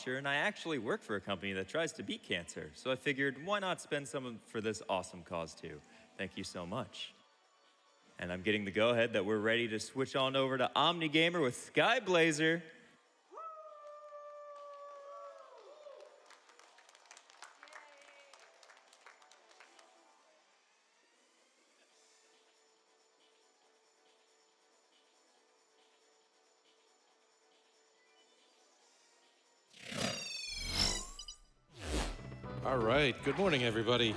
watcher, and I actually work for a company that tries to beat cancer. So I figured, why not spend some for this awesome cause too? Thank you so much. And I'm getting the go-ahead that we're ready to switch on over to Omnigamer with Skyblazer. All right, good morning, everybody.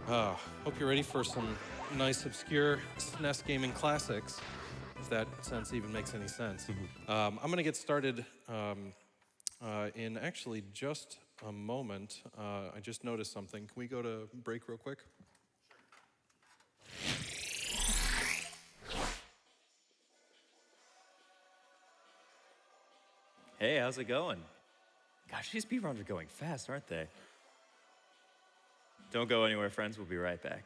Hope you're ready for some nice, obscure SNES gaming classics, if that sense even makes any sense. I'm going to get started in actually just a moment. I just noticed something. Can we go to break real quick? Hey, how's it going? Gosh, these speedruns are going fast, aren't they? Don't go anywhere, friends. We'll be right back.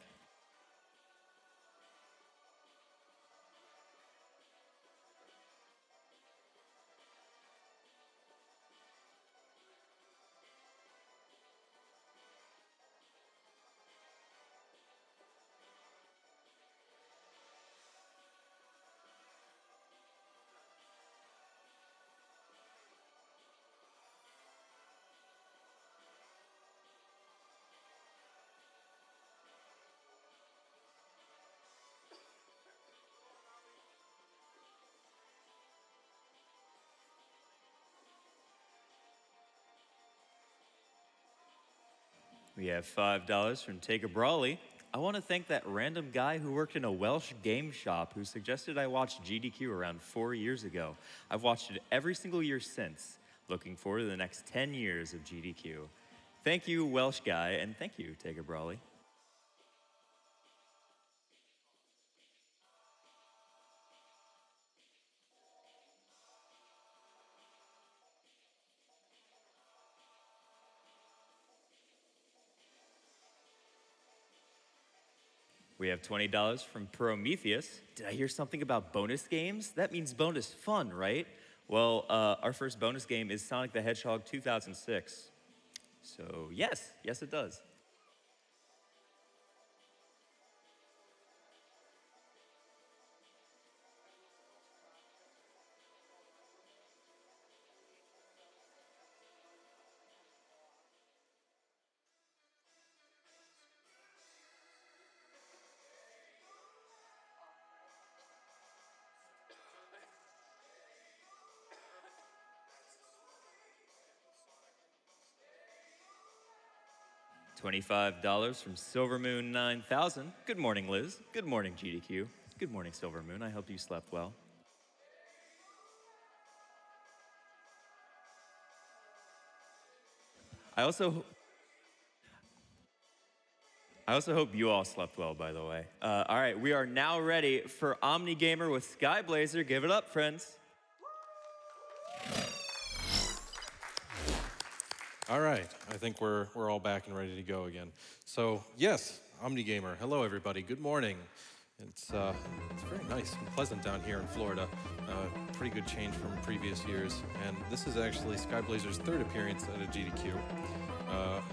We have $5 from Take a Brawly. I want to thank that random guy who worked in a Welsh game shop who suggested I watch GDQ around 4 years ago. I've watched it every single year since. Looking forward to the next 10 years of GDQ. Thank you, Welsh guy, and thank you, Take a Brawly. We have $20 from Prometheus. Did I hear something about bonus games? That means bonus fun, right? Well, our first bonus game is Sonic the Hedgehog 2006. So yes it does. $25 from Silvermoon 9000. Good morning, Liz. Good morning, GDQ. Good morning, Silvermoon. I hope you slept well. I also hope you all slept well, by the way. All right, we are now ready for Omnigamer with Skyblazer. Give it up, friends. All right, I think we're all back and ready to go again. So yes, Omnigamer. Hello, everybody. Good morning. It's very nice and pleasant down here in Florida. Pretty good change from previous years. And this is actually Skyblazer's third appearance at a GDQ. I'll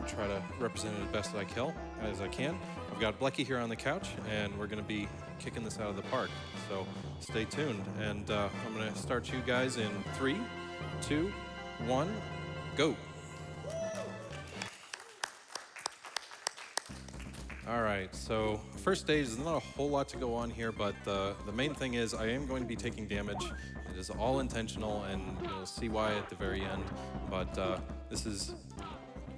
try to represent it as best as I can. I've got Blechy here on the couch, and we're going to be kicking this out of the park. So stay tuned. And I'm going to start you guys in 3, 2, 1, go. All right, so first stage, there's not a whole lot to go on here, but the main thing is I am going to be taking damage. It is all intentional, and you'll see why at the very end. But this is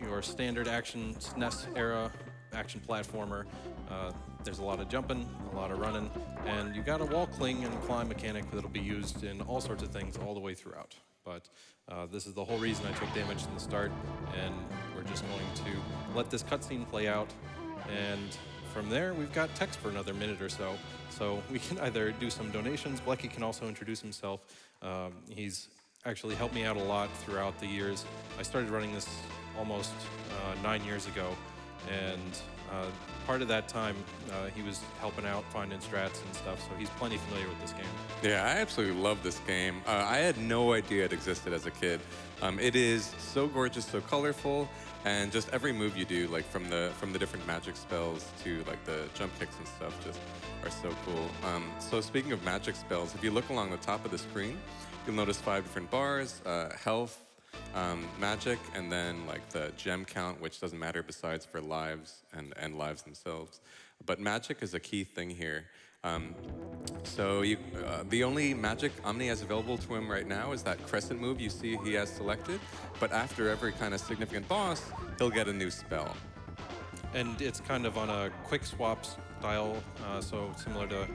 your standard action SNES era action platformer. There's a lot of jumping, a lot of running, and you got a wall cling and climb mechanic that'll be used in all sorts of things all the way throughout. But this is the whole reason I took damage in the start, and we're just going to let this cutscene play out. And from there, we've got text for another minute or so. So we can either do some donations. Blechy can also introduce himself. He's actually helped me out a lot throughout the years. I started running this almost 9 years ago, and part of that time, he was helping out, finding strats and stuff, so he's plenty familiar with this game. Yeah, I absolutely love this game. I had no idea it existed as a kid. It is so gorgeous, so colorful, and just every move you do, like from the different magic spells to like the jump kicks and stuff, just are so cool. So speaking of magic spells, if you look along the top of the screen, you'll notice 5 different bars: health, magic, and then like the gem count, which doesn't matter besides for lives and lives themselves. But magic is a key thing here. The only magic Omni has available to him right now is that crescent move you see he has selected. But after every kind of significant boss, he'll get a new spell. And it's kind of on a quick swap style, so similar to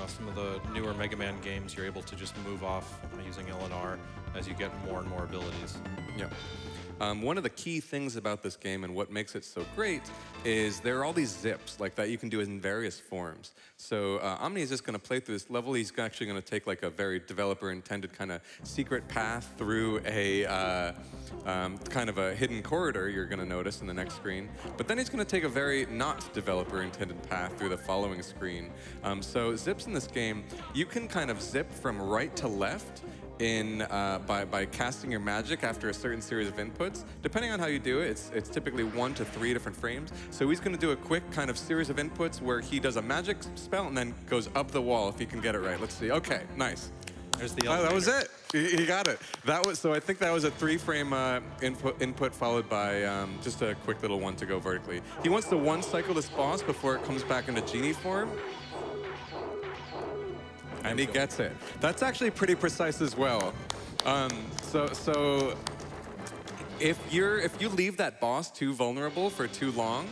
some of the newer Mega Man games, you're able to just move off using LNR as you get more and more abilities. Yeah. One of the key things about this game and what makes it so great is there are all these zips like that you can do in various forms. So Omni is just going to play through this level. He's actually going to take like a very developer-intended kind of secret path through a kind of a hidden corridor you're going to notice in the next screen. But then he's going to take a very not developer-intended path through the following screen. So zips in this game, you can kind of zip from right to left by casting your magic after a certain series of inputs. Depending on how you do it, it's typically 1 to 3 different frames. So he's going to do a quick kind of series of inputs where he does a magic spell and then goes up the wall if he can get it right. Let's see. Okay, nice. There's the Oh, that was elevator. it. He got it. So I think that was a 3-frame input followed by just a quick little one to go vertically. He wants to one-cycle this boss before it comes back into genie form. And he gets it. That's actually pretty precise as well. So if you leave that boss too vulnerable for too long,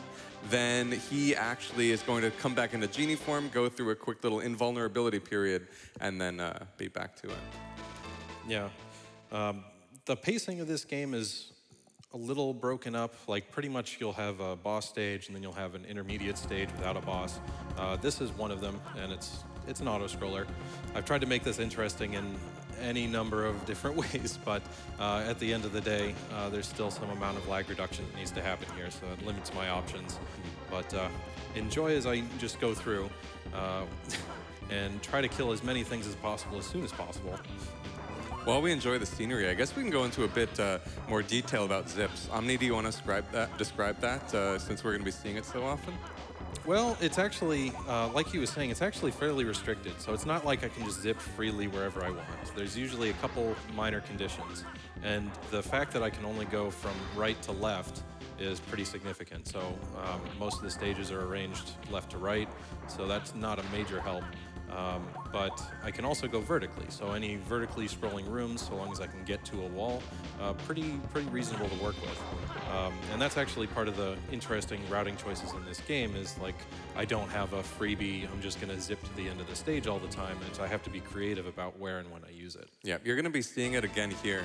then he actually is going to come back into genie form, go through a quick little invulnerability period, and then be back to it. Yeah. The pacing of this game is a little broken up. Like pretty much you'll have a boss stage and then you'll have an intermediate stage without a boss. This is one of them, and it's an auto-scroller. I've tried to make this interesting in any number of different ways, but at the end of the day, there's still some amount of lag reduction that needs to happen here, so it limits my options. But enjoy as I just go through and try to kill as many things as possible as soon as possible. While we enjoy the scenery, I guess we can go into a bit more detail about zips. Omni, do you want to describe that since we're going to be seeing it so often? Well, it's actually, like he was saying, it's actually fairly restricted. So it's not like I can just zip freely wherever I want. There's usually a couple minor conditions. And the fact that I can only go from right to left is pretty significant. So most of the stages are arranged left to right. So that's not a major help. But I can also go vertically. So any vertically scrolling rooms, so long as I can get to a wall, pretty reasonable to work with. And that's actually part of the interesting routing choices in this game is like, I don't have a freebie, I'm just gonna zip to the end of the stage all the time, and so I have to be creative about where and when I use it. Yeah, you're gonna be seeing it again here.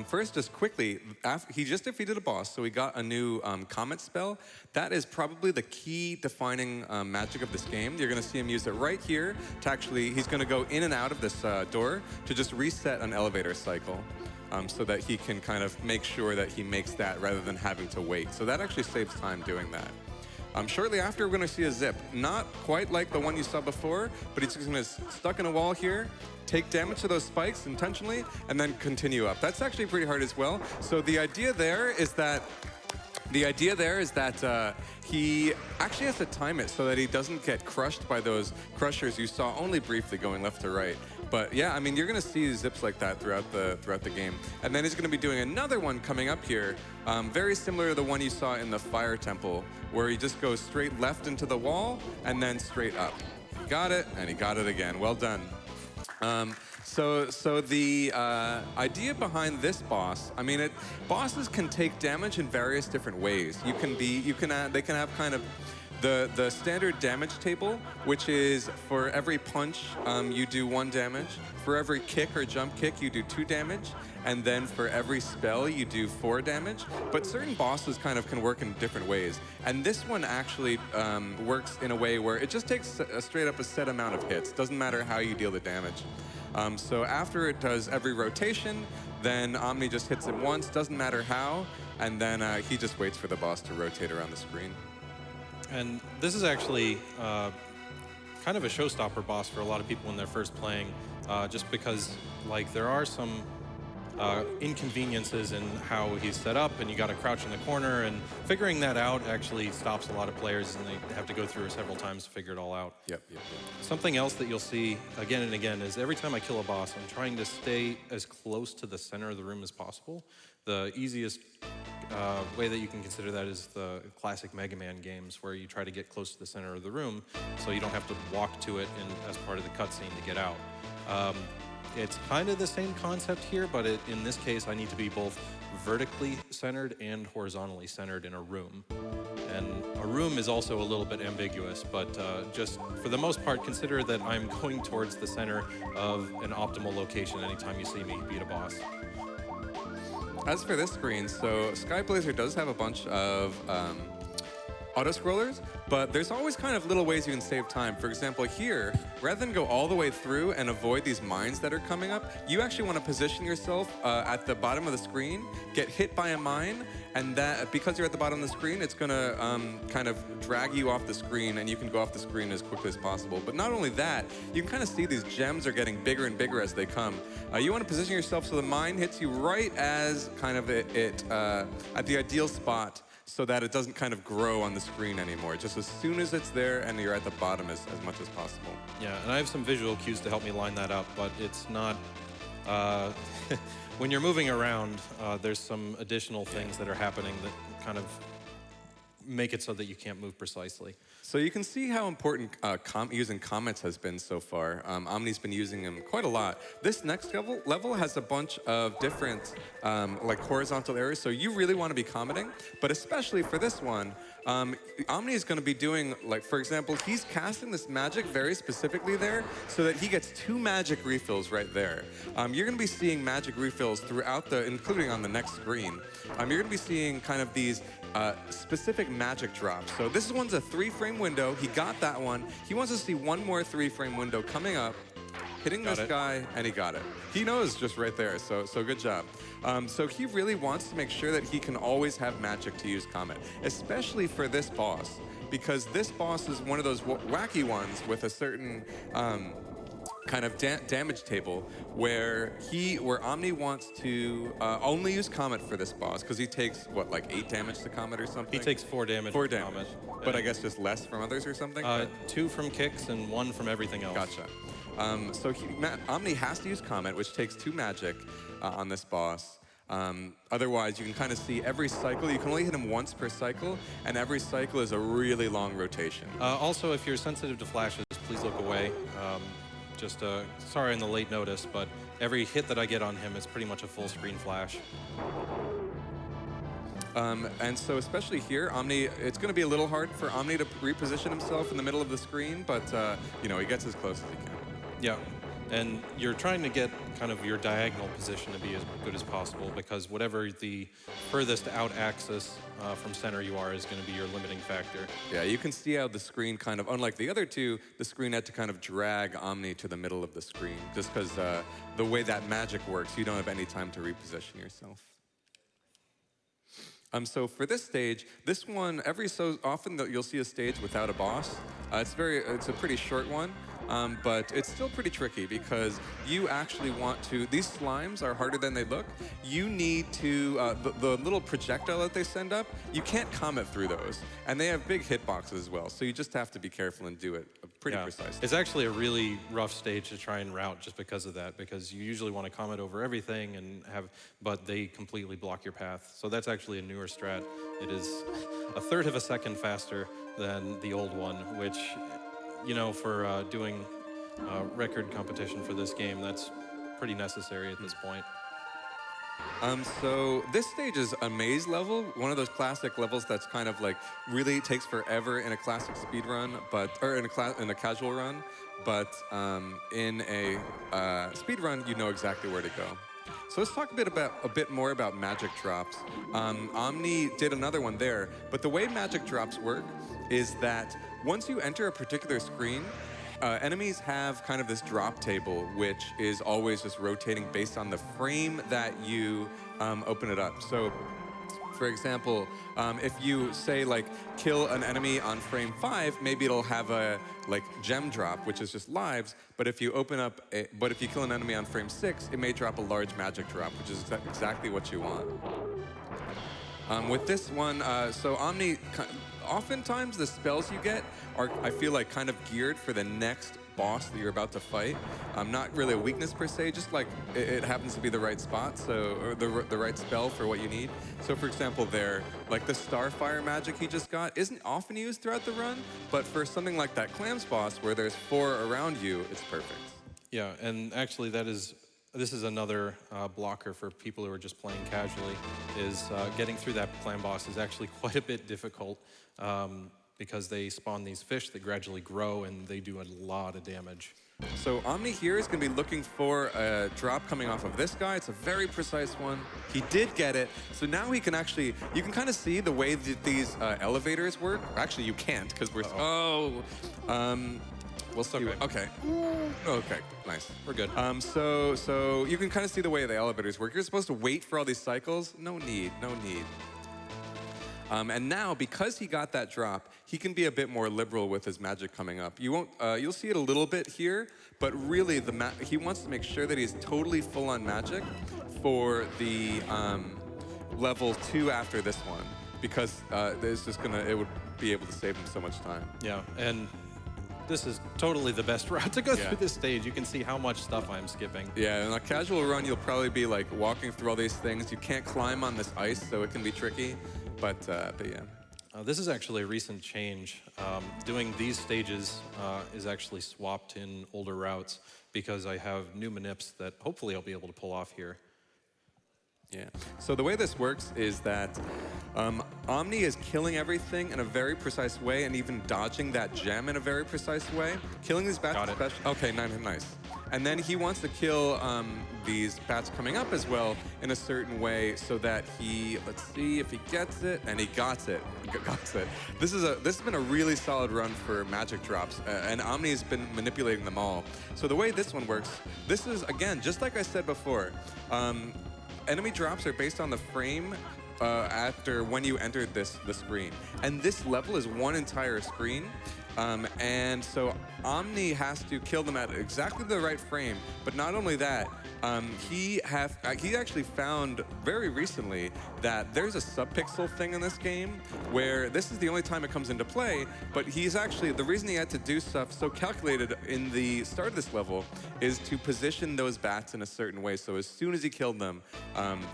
First, just quickly, he just defeated a boss, so he got a new Comet spell. That is probably the key defining magic of this game. You're gonna see him use it right here to actually, he's gonna go in and out of this door to just reset an elevator cycle. So that he can kind of make sure that he makes that rather than having to wait. So that actually saves time doing that. Shortly after, we're going to see a zip. Not quite like the one you saw before, but he's just going to stuck in a wall here, take damage to those spikes intentionally, and then continue up. That's actually pretty hard as well. So the idea there is that he actually has to time it so that he doesn't get crushed by those crushers you saw only briefly going left to right. But yeah, I mean, you're gonna see zips like that throughout the game. And then he's gonna be doing another one coming up here, very similar to the one you saw in the Fire Temple, where he just goes straight left into the wall and then straight up. He got it, and he got it again. Well done. So the idea behind this boss, I mean, bosses can take damage in various different ways. They can have kind of the standard damage table, which is for every punch you do 1 damage, for every kick or jump kick you do 2 damage, and then for every spell you do 4 damage. But certain bosses kind of can work in different ways, and this one actually works in a way where it just takes straight up a set amount of hits. Doesn't matter how you deal the damage. So after it does every rotation, then Omni just hits it once, doesn't matter how, and then he just waits for the boss to rotate around the screen. And this is actually kind of a showstopper boss for a lot of people when they're first playing, just because like there are some inconveniences in how he's set up, and you got to crouch in the corner, and figuring that out actually stops a lot of players, and they have to go through it several times to figure it all out. Yep. Something else that you'll see again and again is every time I kill a boss, I'm trying to stay as close to the center of the room as possible. The easiest way that you can consider that is the classic Mega Man games, where you try to get close to the center of the room so you don't have to walk to it as part of the cutscene to get out. It's kind of the same concept here, but in this case, I need to be both vertically centered and horizontally centered in a room. And a room is also a little bit ambiguous, but just for the most part, consider that I'm going towards the center of an optimal location anytime you see me beat a boss. As for this screen, so Skyblazer does have a bunch of auto-scrollers, but there's always kind of little ways you can save time. For example, here, rather than go all the way through and avoid these mines that are coming up, you actually want to position yourself at the bottom of the screen, get hit by a mine, and that, because you're at the bottom of the screen, it's going to kind of drag you off the screen, and you can go off the screen as quickly as possible. But not only that, you can kind of see these gems are getting bigger and bigger as they come. You want to position yourself so the mine hits you right as kind of at the ideal spot, so that it doesn't kind of grow on the screen anymore. Just as soon as it's there and you're at the bottom as much as possible. Yeah, and I have some visual cues to help me line that up, but it's not... when you're moving around, there's some additional things that are happening that kind of make it so that you can't move precisely. So you can see how important using comments has been so far. Omni's been using them quite a lot. This next level has a bunch of different like horizontal areas, so you really want to be commenting. But especially for this one, Omni is going to be doing, like, for example, he's casting this magic very specifically there so that he gets 2 magic refills right there. You're going to be seeing magic refills throughout including on the next screen. You're going to be seeing kind of these specific magic drops. So this one's a 3-frame window. He got that one. He wants to see one more 3-frame window coming up, hitting this guy, and he got it. He knows just right there, so good job. So he really wants to make sure that he can always have magic to use Comet, especially for this boss, because this boss is one of those wacky ones with a certain kind of damage table where Omni wants to only use Comet for this boss, because he takes, what, like 8 damage to Comet or something? He takes 4 damage 4 from damage. Comet. But I guess just less from others or something? 2 from kicks and 1 from everything else. Gotcha. So Omni has to use Comet, which takes 2 magic on this boss. Otherwise, you can kind of see every cycle. You can only hit him once per cycle, and every cycle is a really long rotation. Also, if you're sensitive to flashes, please look away. Sorry on the late notice, but every hit that I get on him is pretty much a full screen flash. And so especially here, Omni, it's going to be a little hard for Omni to reposition himself in the middle of the screen, but you know, he gets as close as he can. Yeah, and you're trying to get kind of your diagonal position to be as good as possible, because whatever the furthest out axis from center you are is going to be your limiting factor. Yeah, you can see how the screen kind of, unlike the other two, the screen had to kind of drag Omni to the middle of the screen, just because the way that magic works, you don't have any time to reposition yourself. So for this stage, this one, every so often you'll see a stage without a boss. It's a pretty short one, but it's still pretty tricky because you actually want to, these slimes are harder than they look. You need to, the little projectile that they send up, you can't comet through those. And they have big hitboxes as well, so you just have to be careful and do it pretty precisely. It's actually a really rough stage to try and route just because of that, because you usually want to comet over everything but they completely block your path. So that's actually a newer strat. It is a third of a second faster than the old one, which, you know, for doing record competition for this game, that's pretty necessary at this point. So this stage is a maze level, one of those classic levels that's kind of like really takes forever in a classic speed run, or in a casual run, but in a speed run, you know exactly where to go. So let's talk a bit more about magic drops. Omni did another one there, but the way magic drops work is that once you enter a particular screen, enemies have kind of this drop table, which is always just rotating based on the frame that you open it up. So for example, if you say like kill an enemy on frame 5, maybe it'll have a like gem drop, which is just lives. But if you if you kill an enemy on frame 6, it may drop a large magic drop, which is exactly what you want. With this one, so Omni, oftentimes the spells you get are, I feel like, kind of geared for the next boss that you're about to fight. Not really a weakness per se, just like it happens to be the right spot, so or the right spell for what you need. So for example there, like the Starfire magic he just got isn't often used throughout the run, but for something like that Clams boss where there's 4 around you, it's perfect. Yeah, and actually this is another blocker for people who are just playing casually, is getting through that clan boss is actually quite a bit difficult. Because they spawn these fish that gradually grow and they do a lot of damage. So Omni here is going to be looking for a drop coming off of this guy. It's a very precise one. He did get it. So now he can actually, you can kind of see the way that these elevators work. Actually, you can't because we're, we'll see. Okay. Okay, nice. We're good. So you can kind of see the way the elevators work. You're supposed to wait for all these cycles. No need, no need. And now, because he got that drop, he can be a bit more liberal with his magic coming up. You won't, you'll see it a little bit here, but really he wants to make sure that he's totally full on magic for the level 2 after this one, because it's just it would be able to save him so much time. Yeah, and this is totally the best route to go through this stage. You can see how much stuff I'm skipping. Yeah, in a casual run, you'll probably be like walking through all these things. You can't climb on this ice, so it can be tricky. But yeah. This is actually a recent change. Doing these stages is actually swapped in older routes because I have new manips that hopefully I'll be able to pull off here. Yeah. So the way this works is that Omni is killing everything in a very precise way and even dodging that gem in a very precise way. Killing these bats okay, nice. And then he wants to kill these bats coming up as well in a certain way so that he, let's see if he gets it, and he got it. This has been a really solid run for magic drops, and Omni has been manipulating them all. So the way this one works, this is, again, just like I said before, enemy drops are based on the frame after when you entered the screen. And this level is one entire screen. And so Omni has to kill them at exactly the right frame. But not only that, he actually found very recently that there's a subpixel thing in this game where this is the only time it comes into play. But he's actually, the reason he had to do stuff so calculated in the start of this level is to position those bats in a certain way. So as soon as he killed them,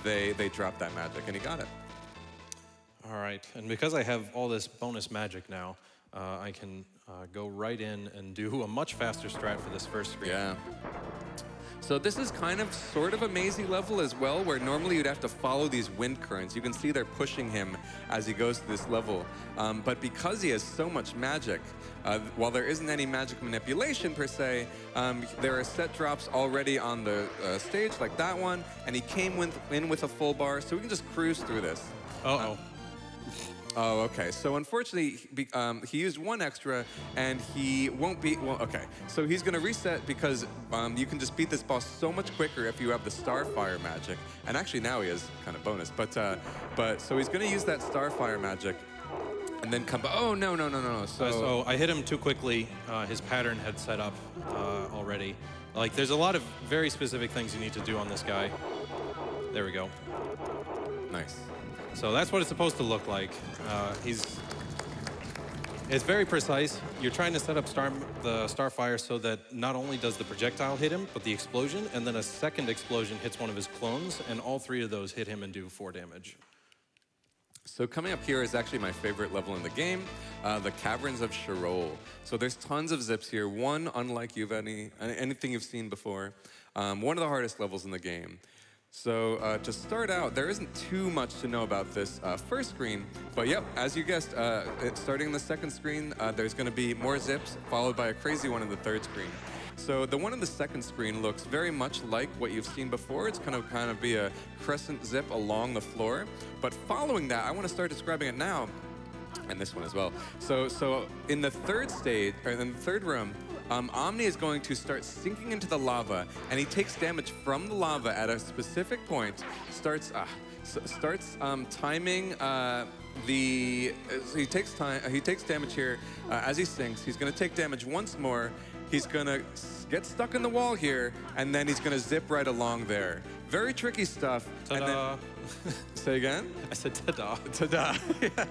they dropped that magic, and he got it. All right, and because I have all this bonus magic now, I can go right in and do a much faster strat for this first screen. Yeah. So this is kind of sort of a mazy level as well, where normally you'd have to follow these wind currents. You can see they're pushing him as he goes to this level. But because he has so much magic, while there isn't any magic manipulation per se, there are set drops already on the stage, like that one, and he came in with a full bar, so we can just cruise through this. Uh-oh. Oh, okay. So unfortunately, he used one extra, and he won't beat. Well, okay. So he's going to reset because you can just beat this boss so much quicker if you have the Starfire magic. And actually, now he has kind of bonus. But so he's going to use that Starfire magic, and then come. Oh no. So I hit him too quickly. His pattern had set up already. Like, there's a lot of very specific things you need to do on this guy. There we go. Nice. So that's what it's supposed to look like. It's very precise. You're trying to set up the Starfire so that not only does the projectile hit him, but the explosion, and then a second explosion hits one of his clones, and all 3 of those hit him and do 4 damage. So coming up here is actually my favorite level in the game, the Caverns of Sheol. So there's tons of zips here, one unlike anything you've seen before. One of the hardest levels in the game. So to start out, there isn't too much to know about this first screen, but yep, as you guessed, starting in the second screen, there's going to be more zips, followed by a crazy one in the third screen. So the one in the second screen looks very much like what you've seen before. It's going to kind of be a crescent zip along the floor, but following that, I want to start describing it now, and this one as well. So in the third stage, or in the third room, Omni is going to start sinking into the lava, and he takes damage from the lava at a specific point, starts starts timing he takes damage here as he sinks. He's going to take damage once more. He's going to get stuck in the wall here, and then he's going to zip right along there. Very tricky stuff. Ta-da. And then, say again? I said ta-da. Ta-da. Yeah.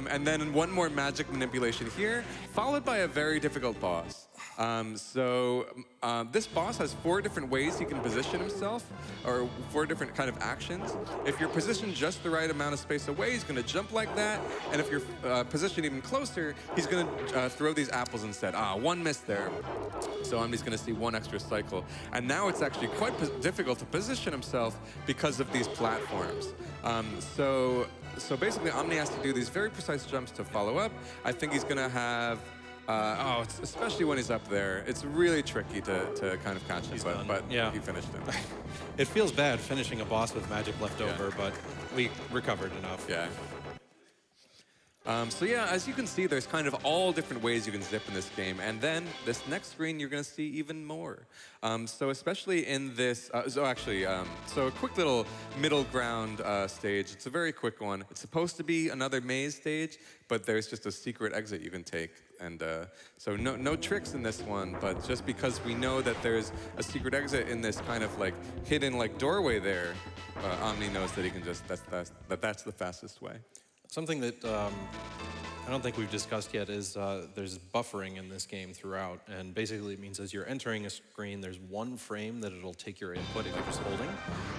And then one more magic manipulation here, followed by a very difficult boss. This boss has 4 different ways he can position himself, or 4 different kind of actions. If you're positioned just the right amount of space away, he's going to jump like that. And if you're positioned even closer, he's going to throw these apples instead. One miss there. So Omni's going to see 1 extra cycle. And now it's actually quite difficult to position himself because of these platforms. So basically, Omni has to do these very precise jumps to follow up. I think he's going to have... especially when he's up there, it's really tricky to kind of catch him, but yeah. He finished him. It feels bad finishing a boss with magic left over, but we recovered enough. Yeah. So yeah, as you can see, there's kind of all different ways you can zip in this game. And then this next screen, you're going to see even more. So especially in this, so a quick little middle ground stage. It's a very quick one. It's supposed to be another maze stage, but there's just a secret exit you can take. And so no tricks in this one, but just because we know that there's a secret exit in this kind of like hidden like doorway there, Omni knows that he can just, that's the fastest way. Something that I don't think we've discussed yet is there's buffering in this game throughout, and basically it means as you're entering a screen, there's 1 frame that it'll take your input if you're just holding.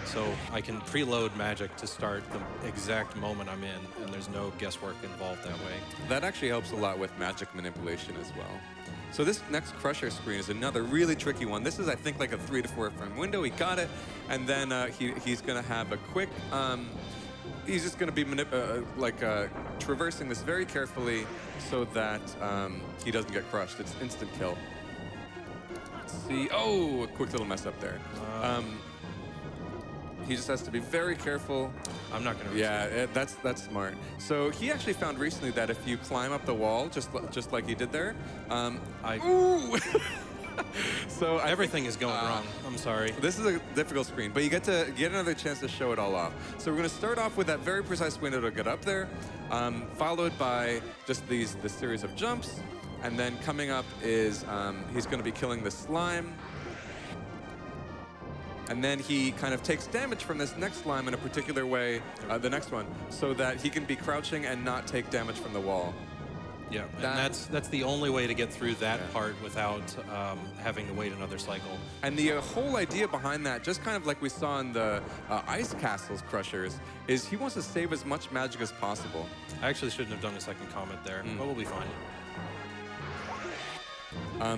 So I can preload magic to start the exact moment I'm in, and there's no guesswork involved that way. That actually helps a lot with magic manipulation as well. So this next Crusher screen is another really tricky one. This is, I think, like a 3 to 4 frame window. He got it, and then he's going to have a quick... he's just going to be traversing this very carefully so that he doesn't get crushed. It's instant kill. Let's see. Oh, a quick little mess up there. He just has to be very careful. I'm not going to. Yeah, that's smart. So he actually found recently that if you climb up the wall, just like he did there, ooh. So everything is going wrong. I'm sorry. This is a difficult screen, but you get another chance to show it all off. So we're going to start off with that very precise window to get up there, followed by just this series of jumps, and then coming up is he's going to be killing the slime. And then he kind of takes damage from this next slime in a particular way, the next one, so that he can be crouching and not take damage from the wall. Yeah, and that's the only way to get through that part without having to wait another cycle. And the whole idea behind that, just kind of like we saw in the Ice Castles Crushers, is he wants to save as much magic as possible. I actually shouldn't have done a second comment there, but we'll be fine.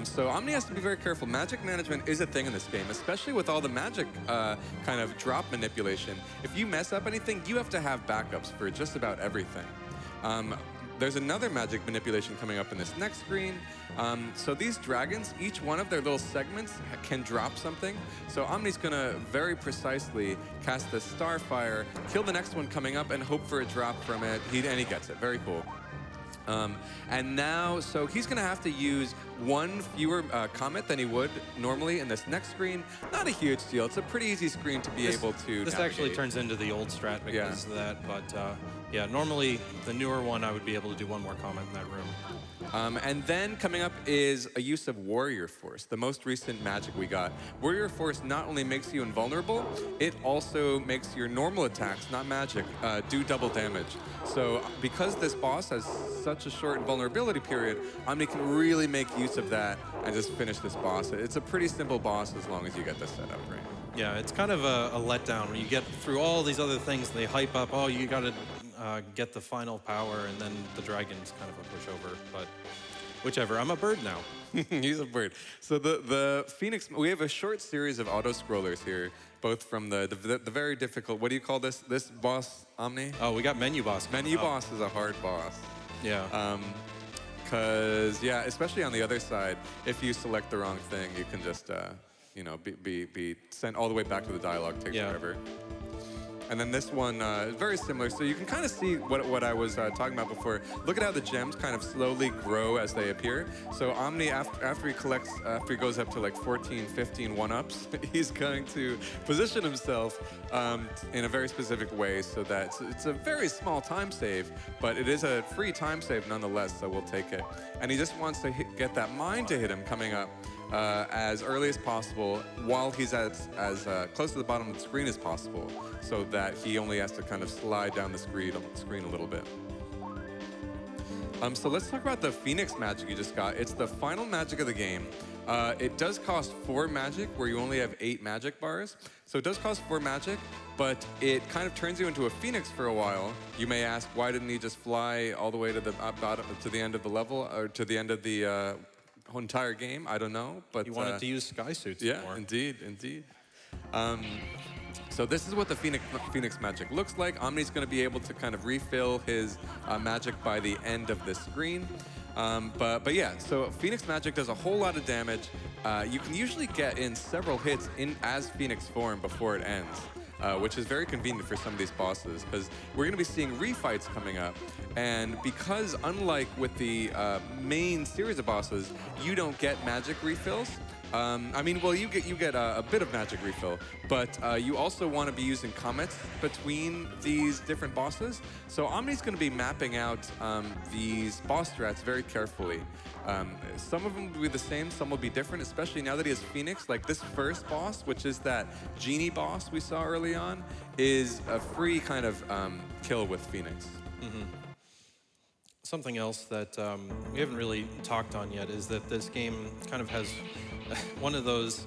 So Omni has to be very careful. Magic management is a thing in this game, especially with all the magic kind of drop manipulation. If you mess up anything, you have to have backups for just about everything. There's another magic manipulation coming up in this next screen. So these dragons, each one of their little segments can drop something. So Omni's gonna very precisely cast the Starfire, kill the next one coming up, and hope for a drop from it. And he gets it. Very cool. And now, so he's going to have to use 1 fewer comet than he would normally in this next screen. Not a huge deal. It's a pretty easy screen to be able to This navigate. actually turns into the old strat because of that. But yeah, normally the newer one, I would be able to do 1 more comet in that room. And then coming up is a use of Warrior Force, the most recent magic we got. Warrior Force not only makes you invulnerable, it also makes your normal attacks, not magic, do double damage. So because this boss has such a short invulnerability period, Omni can really make use of that and just finish this boss. It's a pretty simple boss as long as you get this set up right. Yeah, it's kind of a letdown when you get through all these other things. They hype up, oh, you got to get the final power, and then the dragon's kind of a pushover. But whichever, I'm a bird now. He's a bird. So the Phoenix, we have a short series of auto-scrollers here, both from the very difficult, what do you call this boss, Omni? Oh, we got Menu Boss. Menu Boss is a hard boss. Yeah. Because, yeah, especially on the other side, if you select the wrong thing, you can just, you know, be sent all the way back to the dialogue, takes forever. And then this one is very similar. So you can kind of see what I was talking about before. Look at how the gems kind of slowly grow as they appear. So Omni, after he goes up to like 14, 15 one-ups, he's going to position himself in a very specific way so that it's a very small time save, but it is a free time save nonetheless, so we'll take it. And he just wants to get that mine to hit him coming up as early as possible while he's as close to the bottom of the screen as possible, so that he only has to kind of slide down the screen a little bit. So let's talk about the Phoenix magic you just got. It's the final magic of the game. It does cost 4 magic, where you only have 8 magic bars. So it does cost 4 magic, but it kind of turns you into a Phoenix for a while. You may ask, why didn't he just fly all the way to the bottom, to the end of the level, or to the end of the entire game? I don't know, but You wanted to use sky suits yeah, more. indeed. So this is what the Phoenix magic looks like. Omni's going to be able to kind of refill his magic by the end of this screen. But yeah, so Phoenix magic does a whole lot of damage. You can usually get in several hits as Phoenix form before it ends, which is very convenient for some of these bosses, because we're going to be seeing refights coming up. And because unlike with the main series of bosses, you don't get magic refills. I mean, well, you get a bit of magic refill, but you also want to be using comets between these different bosses. So Omni's going to be mapping out these boss strats very carefully. Some of them will be the same, some will be different, especially now that he has Phoenix. Like this first boss, which is that genie boss we saw early on, is a free kind of kill with Phoenix. Mm-hmm. Something else that we haven't really talked on yet is that this game kind of has one of those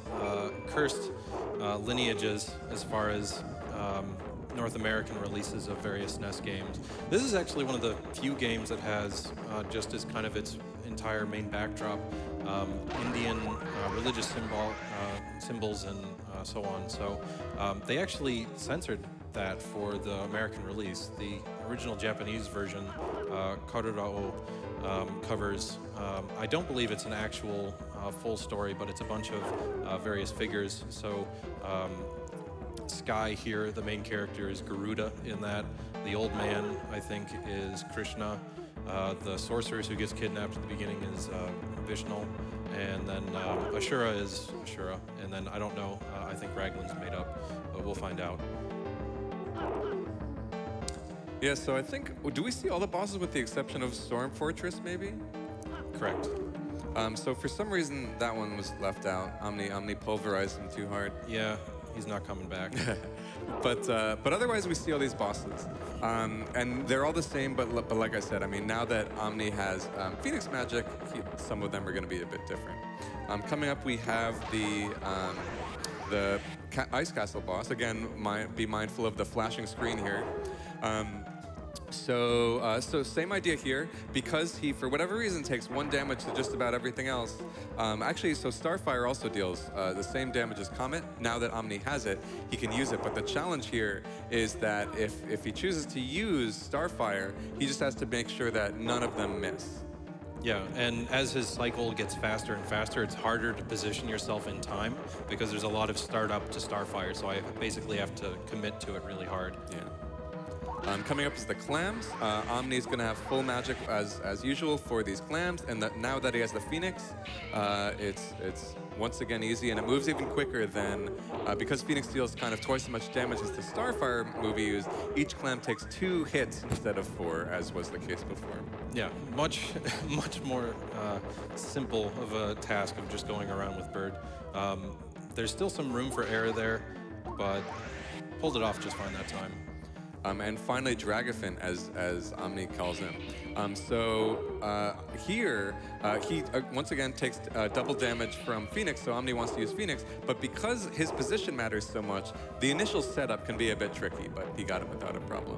cursed lineages as far as North American releases of various NES games. This is actually one of the few games that has just as kind of its entire main backdrop Indian religious symbols and so on. So they actually censored that for the American release. The original Japanese version, Karurao, covers, I don't believe it's an actual full story, but it's a bunch of various figures. So Sky here, the main character, is Garuda in that. The old man, I think, is Krishna. The sorceress who gets kidnapped at the beginning is Vishnu. And then Ashura is Ashura. And then I don't know, I think Raglan's made up, but we'll find out. Yeah, so I think, do we see all the bosses with the exception of Storm Fortress, maybe? Correct. So for some reason, that one was left out. Omni pulverized him too hard. Yeah, he's not coming back. But otherwise, we see all these bosses. And they're all the same, but like I said, I mean, now that Omni has Phoenix magic, some of them are going to be a bit different. Coming up, we have the Ice Castle boss. Again, be mindful of the flashing screen here. So same idea here. Because he, for whatever reason, takes 1 damage to just about everything else. Actually, so Starfire also deals the same damage as Comet. Now that Omni has it, he can use it. But the challenge here is that if he chooses to use Starfire, he just has to make sure that none of them miss. Yeah, and as his cycle gets faster and faster, it's harder to position yourself in time because there's a lot of startup to Starfire, so I basically have to commit to it really hard. Yeah. Coming up is the clams. Omni's going to have full magic as usual for these clams, and now that he has the Phoenix, it's once again easy, and it moves even quicker than, because Phoenix deals kind of twice as much damage as the Starfire movie used, each clam takes 2 hits instead of 4, as was the case before. Yeah, much more simple of a task of just going around with Bird. There's still some room for error there, but pulled it off just fine that time. And finally, Dragafin, as Omni calls him. Here, he once again takes double damage from Phoenix, so Omni wants to use Phoenix, but because his position matters so much, the initial setup can be a bit tricky, but he got it without a problem.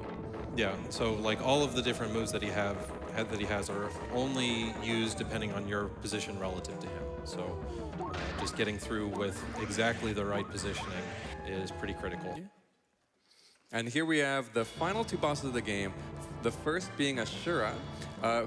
Yeah, so like all of the different moves that he has are only used depending on your position relative to him. So just getting through with exactly the right positioning is pretty critical. Yeah. And here we have the final 2 bosses of the game. The first being Ashura,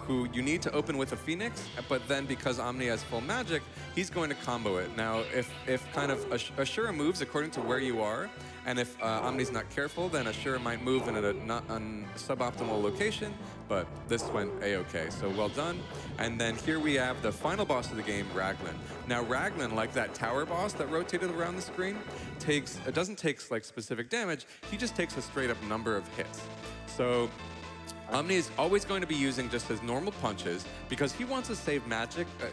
who you need to open with a Phoenix, but then because Omni has full magic, he's going to combo it. Now, if kind of Ashura moves according to where you are, And if Omni's not careful, then Ashura might move in a suboptimal location, but this went a-okay, so well done. And then here we have the final boss of the game, Raglan. Now Raglan, like that tower boss that rotated around the screen, doesn't take like specific damage, he just takes a straight up number of hits. So Omni is always going to be using just his normal punches because he wants to save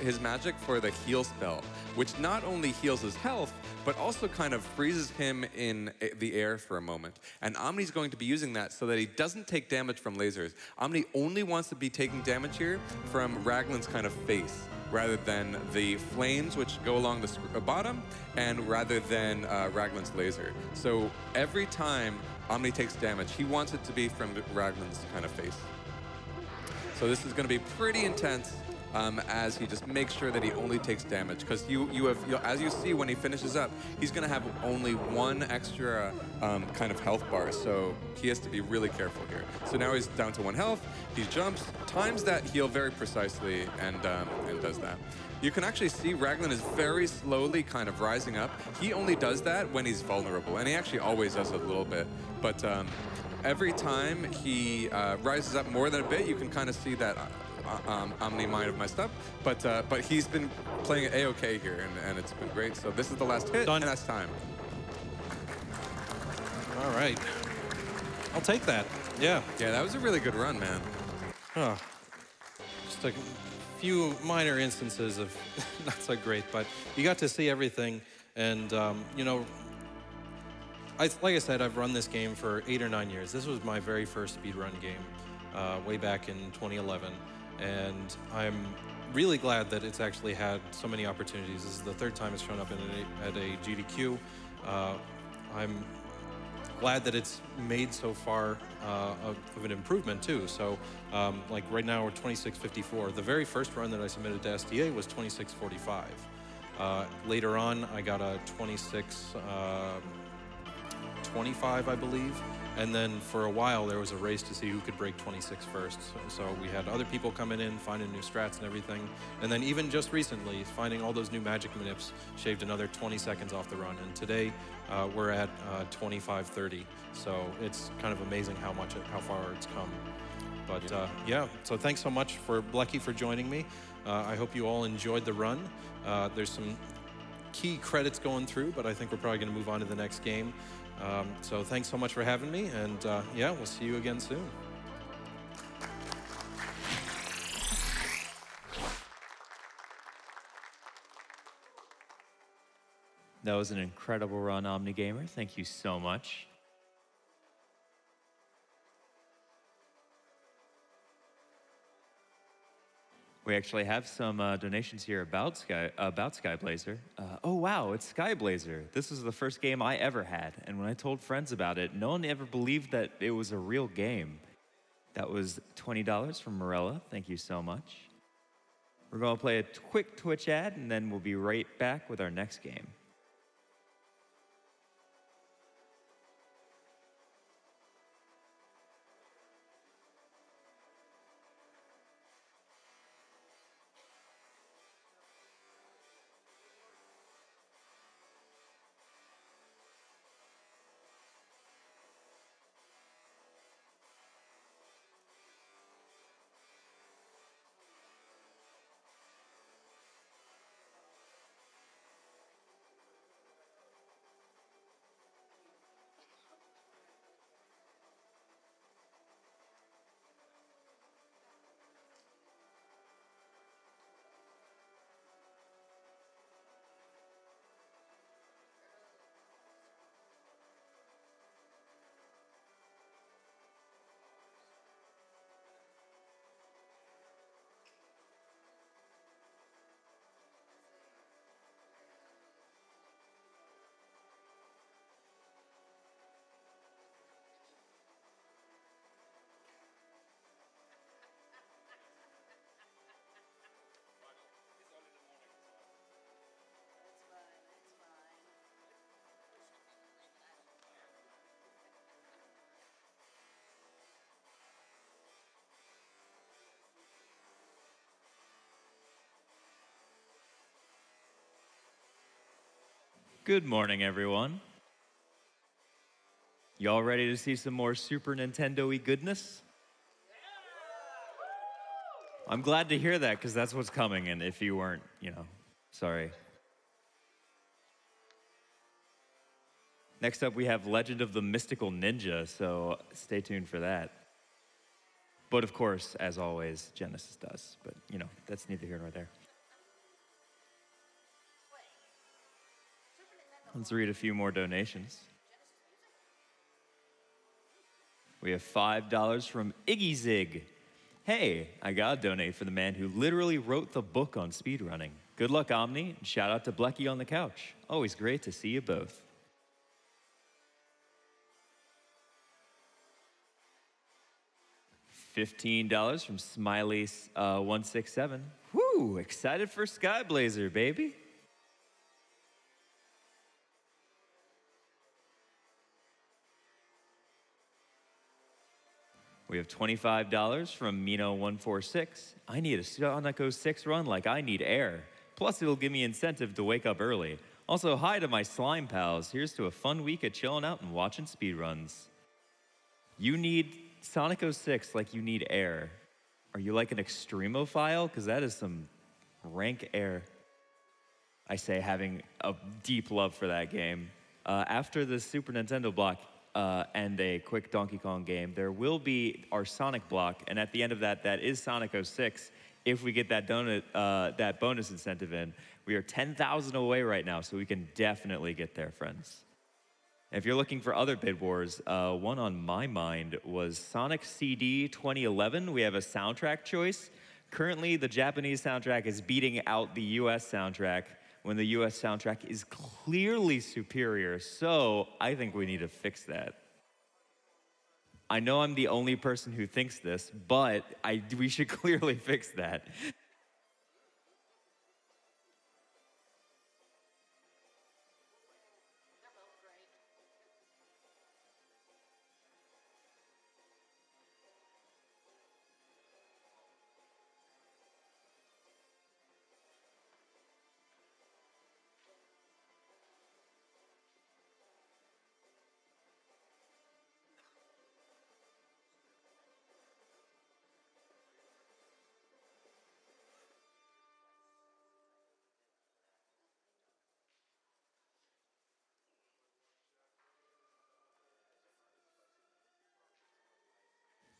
his magic for the heal spell, which not only heals his health, but also kind of freezes him in the air for a moment. And Omni's going to be using that so that he doesn't take damage from lasers. Omni only wants to be taking damage here from Raglan's kind of face, rather than the flames which go along the bottom, and rather than Raglan's laser. So every time Omni takes damage, he wants it to be from Raglan's kind of face. So this is going to be pretty intense as he just makes sure that he only takes damage. Because as you see when he finishes up, he's going to have only one extra kind of health bar. So he has to be really careful here. So now he's down to 1 health. He jumps, times that heal very precisely, and does that. You can actually see Raglan is very slowly kind of rising up. He only does that when he's vulnerable, and he actually always does it a little bit. But every time he rises up more than a bit, you can kind of see that Omni might have messed up. But he's been playing it a-okay here, and it's been great. So this is the last hit, Done. and that's time. All right. I'll take that. Yeah. Yeah, that was a really good run, man. Huh. Just a few minor instances of not so great, but you got to see everything. And, you know, like I said, I've run this game for 8 or 9 years. This was my very first speedrun game way back in 2011. And I'm really glad that it's actually had so many opportunities. This is the 3rd time it's shown up at a GDQ. I'm glad that it's made so far of an improvement too. So like right now we're 26:54. The very first run that I submitted to SDA was 26:45. Later on I got a 26:25, I believe. And then for a while there was a race to see who could break 26 first. So we had other people coming in, finding new strats and everything. And then even just recently, finding all those new magic manips shaved another 20 seconds off the run. And today we're at 25:30. So it's kind of amazing how far it's come. But yeah, so thanks so much for Blechy for joining me. I hope you all enjoyed the run. There's some key credits going through, but I think we're probably going to move on to the next game. So thanks so much for having me, and yeah, we'll see you again soon. That was an incredible run, Omnigamer. Thank you so much. We actually have some donations here about Skyblazer. Oh wow, it's Skyblazer. This was the first game I ever had, and when I told friends about it, no one ever believed that it was a real game. That was $20 from Morella. Thank you so much. We're going to play a quick Twitch ad, and then we'll be right back with our next game. Good morning, everyone. Y'all ready to see some more Super Nintendo-y goodness? I'm glad to hear that, because that's what's coming, and if you weren't, sorry. Next up, we have Legend of the Mystical Ninja, so stay tuned for that. But of course, as always, Genesis does, but that's neither here nor there. Let's read a few more donations. We have $5 from Iggy Zig. Hey, I gotta donate for the man who literally wrote the book on speedrunning. Good luck, Omni, and shout out to Blechy on the couch. Always great to see you both. $15 from Smiley167. Woo, excited for Skyblazer, baby. We have $25 from Mino146. I need a Sonico 6 run like I need air. Plus, it'll give me incentive to wake up early. Also, hi to my slime pals. Here's to a fun week of chilling out and watching speedruns. You need Sonico 6 like you need air. Are you like an extremophile? Because that is some rank air. I say, having a deep love for that game. After the Super Nintendo block, and a quick Donkey Kong game, there will be our Sonic block, and at the end of that is Sonic 06. If we get that that bonus incentive in, we are 10,000 away right now, so we can definitely get there, friends. If you're looking for other bid wars, one on my mind was Sonic CD 2011. We have a soundtrack choice. Currently, the Japanese soundtrack is beating out the US soundtrack, when the US soundtrack is clearly superior, so I think we need to fix that. I know I'm the only person who thinks this, but we should clearly fix that.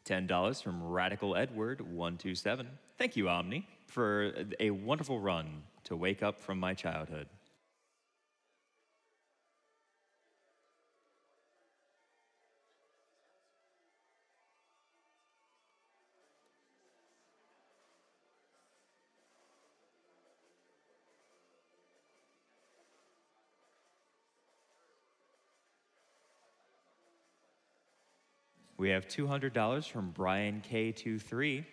$10 from Radical Edward 127. Thank you, Omni, for a wonderful run to wake up from my childhood. We have $200 from Brian K23.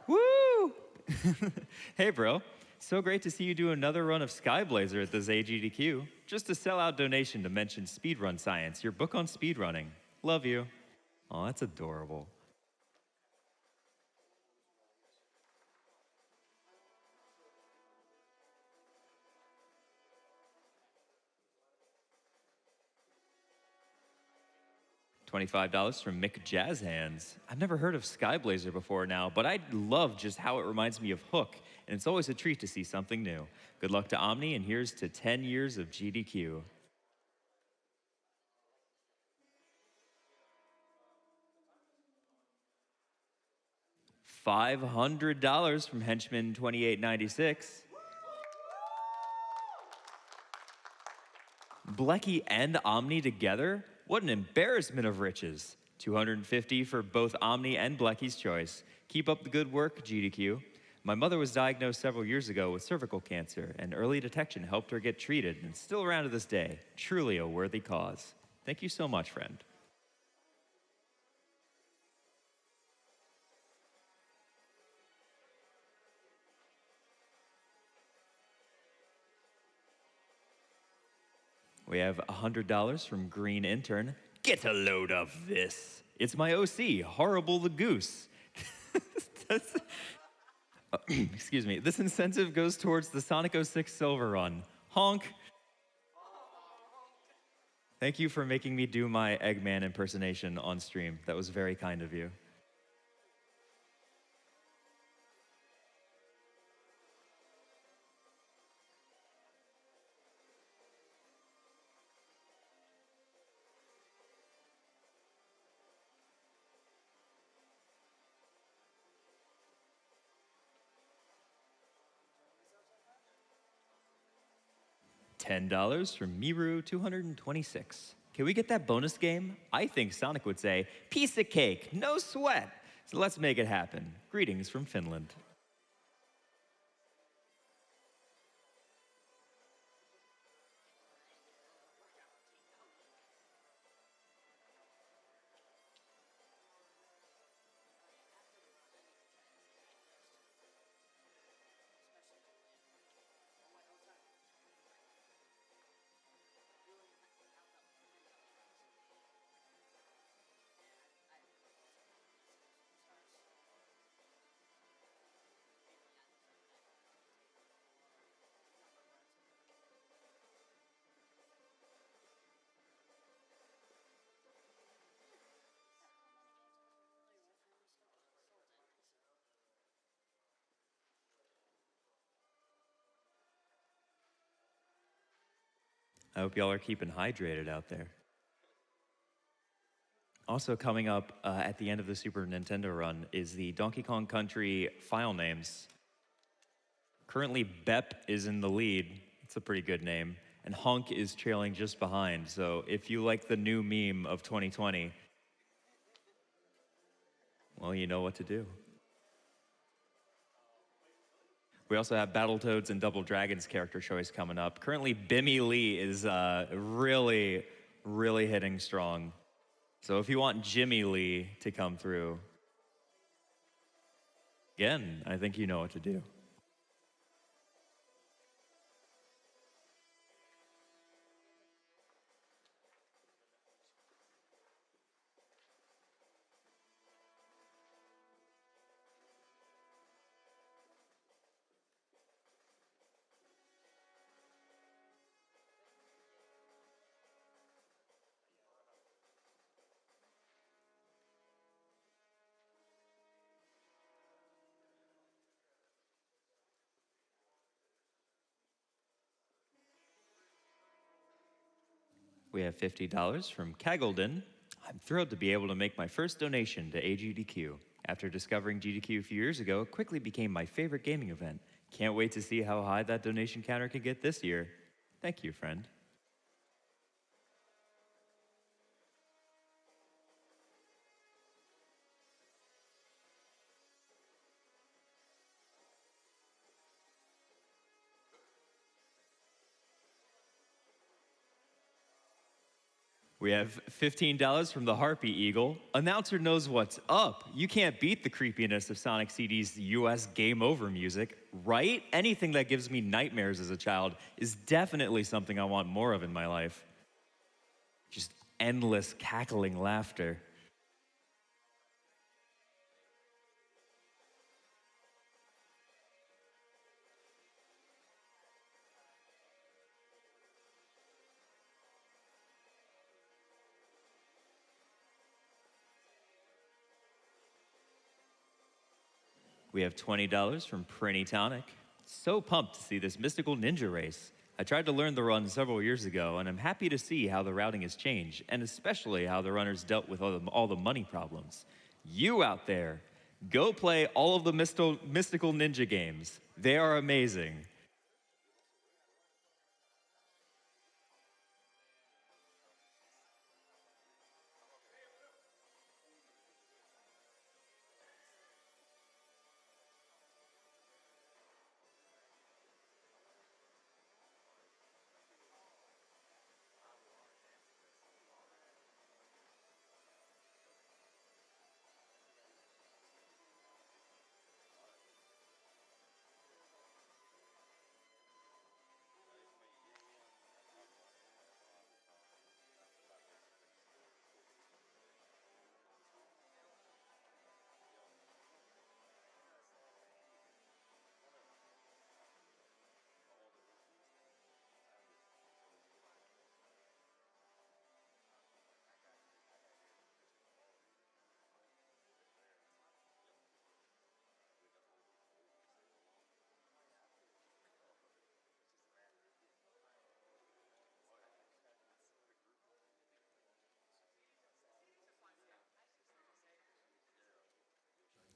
Woo! Hey, bro. So great to see you do another run of Skyblazer at this AGDQ. Just a sellout donation to mention Speedrun Science, your book on speedrunning. Love you. Oh, that's adorable. $25 from Mick Jazzhands. I've never heard of Skyblazer before now, but I love just how it reminds me of Hook, and it's always a treat to see something new. Good luck to Omni, and here's to 10 years of GDQ. $500 from Henchman 2896. Blechy and Omni together? What an embarrassment of riches. $250 for both Omni and Blechy's choice. Keep up the good work, GDQ. My mother was diagnosed several years ago with cervical cancer, and early detection helped her get treated, and still around to this day. Truly a worthy cause. Thank you so much, friend. We have $100 from Green Intern. Get a load of this. It's my OC, Horrible the Goose. Excuse me. This incentive goes towards the Sonic 06 Silver Run. Honk. Thank you for making me do my Eggman impersonation on stream. That was very kind of you. $10 from Miru226. Can we get that bonus game? I think Sonic would say, piece of cake, no sweat. So let's make it happen. Greetings from Finland. I hope y'all are keeping hydrated out there. Also coming up at the end of the Super Nintendo run is the Donkey Kong Country file names. Currently, Bep is in the lead. It's a pretty good name. And Hunk is trailing just behind. So if you like the new meme of 2020, well, you know what to do. We also have Battletoads and Double Dragons character choice coming up. Currently, Bimmy Lee is really, really hitting strong. So if you want Jimmy Lee to come through, again, I think you know what to do. We have $50 from Kaggledon. I'm thrilled to be able to make my first donation to AGDQ. After discovering GDQ a few years ago, it quickly became my favorite gaming event. Can't wait to see how high that donation counter can get this year. Thank you, friend. We have $15 from the Harpy Eagle. Announcer knows what's up. You can't beat the creepiness of Sonic CD's US Game Over music, right? Anything that gives me nightmares as a child is definitely something I want more of in my life. Just endless cackling laughter. We have $20 from Prinny Tonic. So pumped to see this mystical ninja race. I tried to learn the run several years ago, and I'm happy to see how the routing has changed, and especially how the runners dealt with all the money problems. You out there, go play all of the mystical ninja games. They are amazing.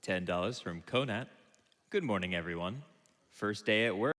$10 from Konat. Good morning, everyone. First day at work.